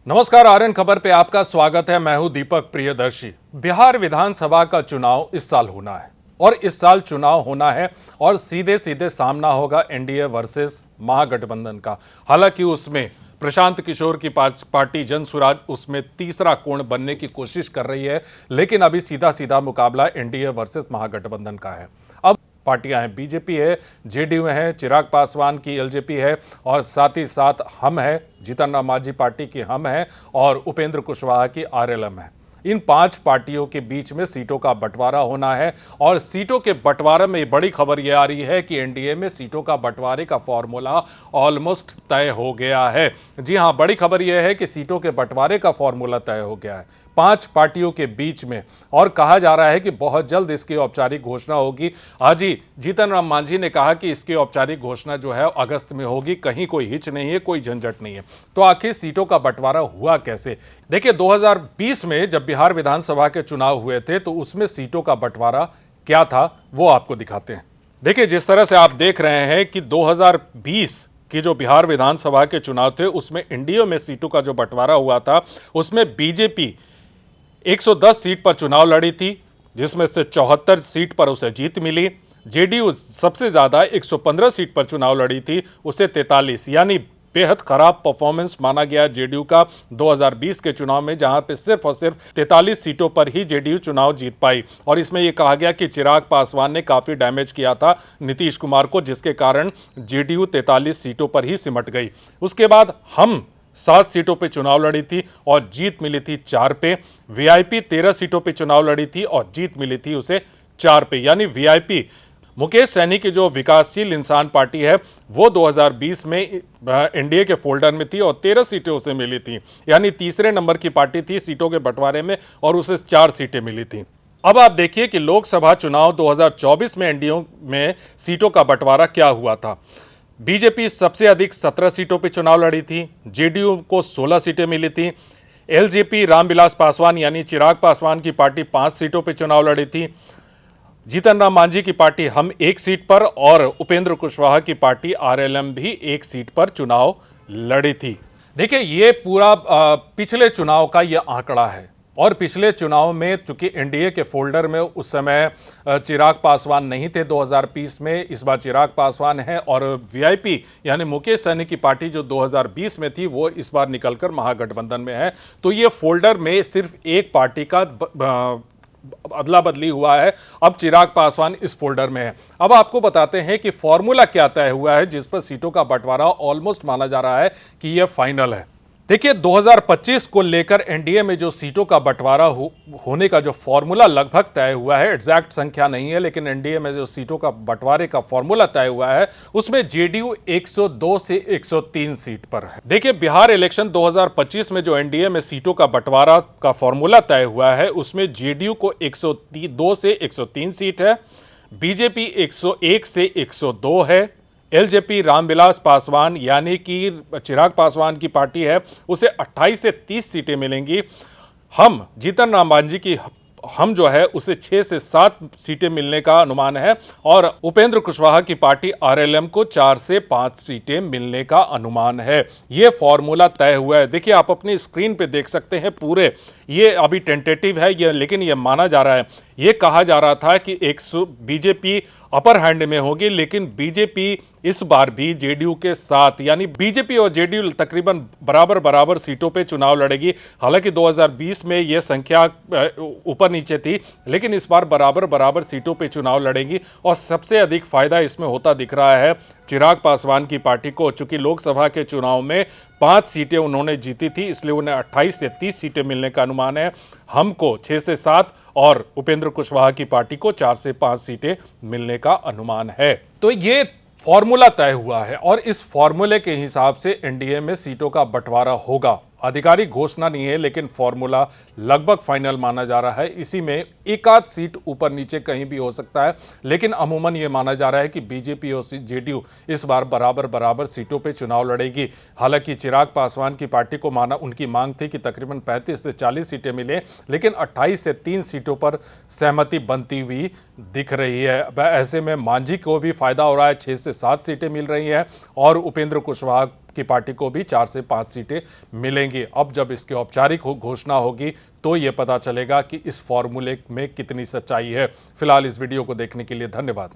नमस्कार, आर्यन खबर पे आपका स्वागत है। मैं हूं दीपक प्रियदर्शी। बिहार विधानसभा का चुनाव इस साल होना है और इस साल चुनाव होना है और सीधे सीधे सामना होगा एनडीए वर्सेस महागठबंधन का। हालांकि उसमें प्रशांत किशोर की पार्टी जनसुराज उसमें तीसरा कोण बनने की कोशिश कर रही है, लेकिन अभी सीधा सीधा मुकाबला एनडीए वर्सेस महागठबंधन का है। अब पार्टियां हैं, बीजेपी है, जेडीयू है, चिराग पासवान की एलजेपी है और साथ ही साथ हम है, जीतन राम मांझी पार्टी की हम है और उपेंद्र कुशवाहा की आरएलएम है। इन पांच पार्टियों के बीच में सीटों का बंटवारा होना है और सीटों के बंटवारे में बड़ी खबर यह आ रही है कि एनडीए में सीटों का बंटवारे का फॉर्मूला ऑलमोस्ट तय हो गया है। जी हां, बड़ी खबर यह है कि सीटों के बंटवारे का फॉर्मूला तय हो गया है पांच पार्टियों के बीच में और कहा जा रहा है कि बहुत जल्द इसकी औपचारिक घोषणा होगी। आज ही जीतन राम मांझी ने कहा कि इसकी औपचारिक घोषणा जो है अगस्त में होगी। कहीं कोई हिच नहीं है, कोई झंझट नहीं है। तो आखिर सीटों का बंटवारा हुआ कैसे? देखिए, 2020 में जब बिहार विधानसभा के चुनाव हुए थे तो उसमें सीटों का बंटवारा क्या था वो आपको दिखाते हैं। देखिए, जिस तरह से आप देख रहे हैं कि 2020 कि जो बिहार विधानसभा के चुनाव थे उसमें एनडीए में सीटों का जो बंटवारा हुआ था उसमें बीजेपी 110 सीट पर चुनाव लड़ी थी, जिसमें से 74 सीट पर उसे जीत मिली। जेडीयू सबसे ज्यादा 115 सीट पर चुनाव लड़ी थी, उसे 43, यानी बेहद खराब परफॉर्मेंस माना गया जेडीयू का 2020 के चुनाव में, जहां पे सिर्फ और सिर्फ 43 सीटों पर ही जेडीयू चुनाव जीत पाई। और इसमें यह कहा गया कि चिराग पासवान ने काफी डैमेज किया था नीतीश कुमार को, जिसके कारण जेडीयू 43 सीटों पर ही सिमट गई। उसके बाद हम 7 सीटों पे चुनाव लड़ी थी और जीत मिली थी 4 पे। वीआईपी 13 सीटों पे चुनाव लड़ी थी और जीत मिली थी उसे 4 पे, यानी वीआईपी मुकेश सैनी की जो विकासशील इंसान पार्टी है वो 2020 में एनडीए के फोल्डर में थी और 13 सीटें उसे मिली थी, यानी तीसरे नंबर की पार्टी थी सीटों के बंटवारे में और उसे 4 सीटें मिली थी। अब आप देखिए कि लोकसभा चुनाव 2024 में एनडीए में सीटों का बंटवारा क्या हुआ था। बीजेपी सबसे अधिक 17 सीटों पर चुनाव लड़ी थी, जेडीयू को 16 सीटें मिली थी। एलजेपी रामविलास पासवान यानी चिराग पासवान की पार्टी 5 सीटों पर चुनाव लड़ी थी। जीतन राम मांझी की पार्टी हम 1 सीट पर और उपेंद्र कुशवाहा की पार्टी आरएलएम भी 1 सीट पर चुनाव लड़ी थी। देखिए, ये पूरा पिछले चुनाव का ये आंकड़ा है और पिछले चुनाव में चूंकि एनडीए के फोल्डर में उस समय चिराग पासवान नहीं थे 2020 में, इस बार चिराग पासवान है और वीआईपी यानी मुकेश सैनी की पार्टी जो 2020 में थी वो इस बार निकलकर महागठबंधन में है। तो ये फोल्डर में सिर्फ एक पार्टी का अदला बदली हुआ है। अब चिराग पासवान इस फोल्डर में है। अब आपको बताते हैं कि फॉर्मूला क्या तय हुआ है जिस पर सीटों का बंटवारा ऑलमोस्ट माना जा रहा है कि यह फाइनल है। देखिए, 2025 को लेकर एनडीए में जो सीटों का बंटवारा होने का जो फॉर्मूला लगभग तय हुआ है, एग्जैक्ट संख्या नहीं है, लेकिन एनडीए में जो सीटों का बंटवारे का फॉर्मूला तय हुआ है उसमें जेडीयू 102 से 103 सीट पर है। देखिए, बिहार इलेक्शन 2025 में जो एनडीए में सीटों का बंटवारा का फॉर्मूला तय हुआ है उसमें जेडीयू को 102 से 103 सीट है, बीजेपी 101 से 102 है, एलजेपी रामविलास पासवान यानी कि चिराग पासवान की पार्टी है उसे 28 से 30 सीटें मिलेंगी। हम जीतन राम मांझी की हम जो है उसे 6 से 7 सीटें मिलने का अनुमान है और उपेंद्र कुशवाहा की पार्टी आरएलएम को 4 से 5 सीटें मिलने का अनुमान है। यह फॉर्मूला तय हुआ है। देखिए, आप अपनी स्क्रीन पे देख सकते हैं पूरे, ये अभी टेंटेटिव है ये, लेकिन ये माना जा रहा है। ये कहा जा रहा था कि बीजेपी अपर हैंड में होगी, लेकिन बीजेपी इस बार भी जेडीयू के साथ, यानी बीजेपी और जेडीयू तकरीबन बराबर बराबर सीटों पे चुनाव लड़ेगी। हालांकि 2020 में यह संख्या ऊपर नीचे थी, लेकिन इस बार बराबर बराबर सीटों पे चुनाव लड़ेंगी और सबसे अधिक फायदा इसमें होता दिख रहा है चिराग पासवान की पार्टी को। चूंकि लोकसभा के चुनाव में 5 सीटें उन्होंने जीती थी, इसलिए उन्हें 28 से 30 सीटें मिलने का अनुमान है। हमको 6 से 7 और उपेंद्र कुशवाहा की पार्टी को 4 से 5 सीटें मिलने का अनुमान है। तो ये फॉर्मूला तय हुआ है और इस फॉर्मूले के हिसाब से एनडीए में सीटों का बंटवारा होगा। आधिकारिक घोषणा नहीं है, लेकिन फॉर्मूला लगभग फाइनल माना जा रहा है। इसी में एक आध सीट ऊपर नीचे कहीं भी हो सकता है, लेकिन अमूमन यह माना जा रहा है कि बीजेपी और जेडीयू इस बार बराबर बराबर सीटों पे चुनाव लड़ेगी। हालांकि चिराग पासवान की पार्टी को उनकी मांग थी कि तकरीबन 35 से 40 सीटें मिले, लेकिन 28 से 3 सीटों पर सहमति बनती हुई दिख रही है। ऐसे में मांझी को भी फायदा हो रहा है, 6 से 7 सीटें मिल रही हैं और उपेंद्र कुशवाहा की पार्टी को भी 4 से 5 सीटें मिलेंगी। अब जब इसकी औपचारिक घोषणा होगी तो ये पता चलेगा कि इस फॉर्मूले में कितनी सच्चाई है। फिलहाल इस वीडियो को देखने के लिए धन्यवाद।